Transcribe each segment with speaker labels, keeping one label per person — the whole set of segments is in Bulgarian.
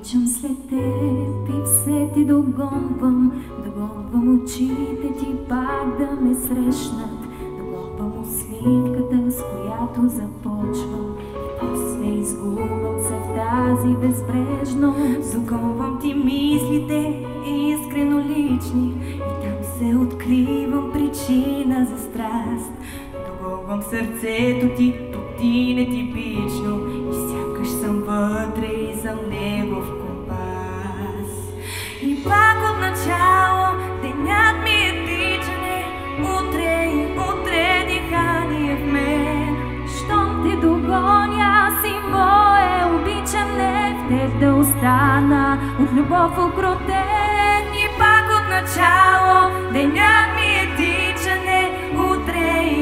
Speaker 1: Тичам след теб и все ти догонвам очите ти пак да ме срещнат. Догонвам усмивката, с която започвам и после изгубвам се в тази безбрежност.
Speaker 2: Догонвам ти мислите, искрено лични, и там се откривам причина за страст. Догонвам сърцето ти, тук ти нетипично, и сякаш съм вътре и съм негов компас. И пак от начало денят ми е тичане, утре дихание в мен.
Speaker 1: Щом те догоня, си мое обичане, в теб да остана от любов окротен.
Speaker 2: И пак от начало денят ми е тичане, утре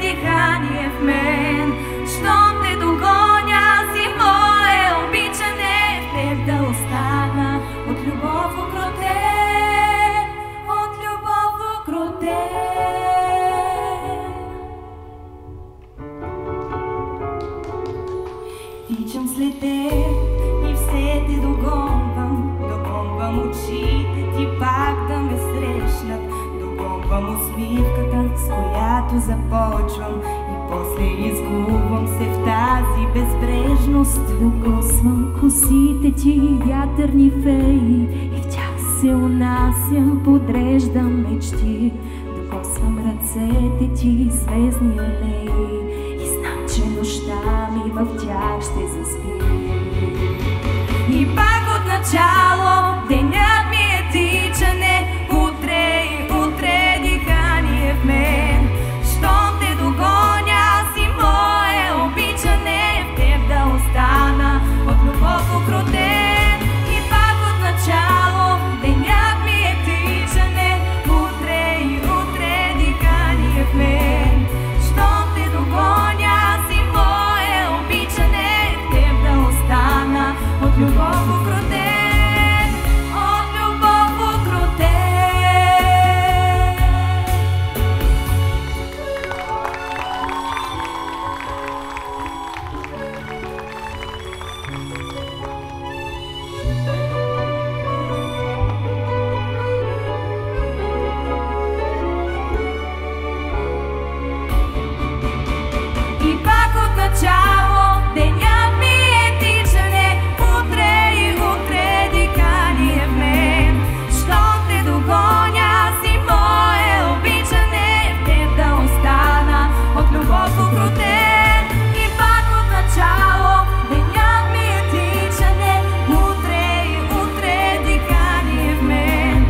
Speaker 2: дихание в мен. Щом те догоня, си мое обичане, в теб да остана от любов окротен, от любов окротен. Тичам след теб и все те догонвам очите ти пак да ме срещнат. Догонвам усмивката, с която започвам и после изгубвам се в тази безбрежност.
Speaker 1: Докосвам косите ти, вятърни феи, и в тях се унасям, подреждам мечти. Докосвам ръцете ти, звездни алеи, и знам, че нощта ми в тях ще заспи.
Speaker 2: И пак от начало денят ми е тичане, утре дихание в мен. Щом те догоня, си мое обичане, в теб да остана от любов окротен. И пак от начало денят ми е тичане, утре дихание в мен. Щом те догоня, си мое обичане, в теб да остана от любов окротен, от любов окротен. И пак от начало денят ми е тичане, утре дихание в мен. Щом те догоня, си мое обичане, в теб да остана от любов окротен. И пак от начало денят ми е тичане, утре дихание в мен.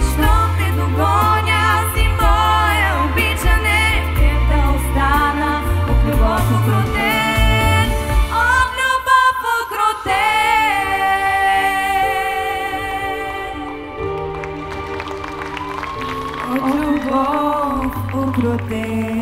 Speaker 2: Щом те догоня, си мое обичане, в теб да остана от любов окротен, от любов окротен, от любов окротен.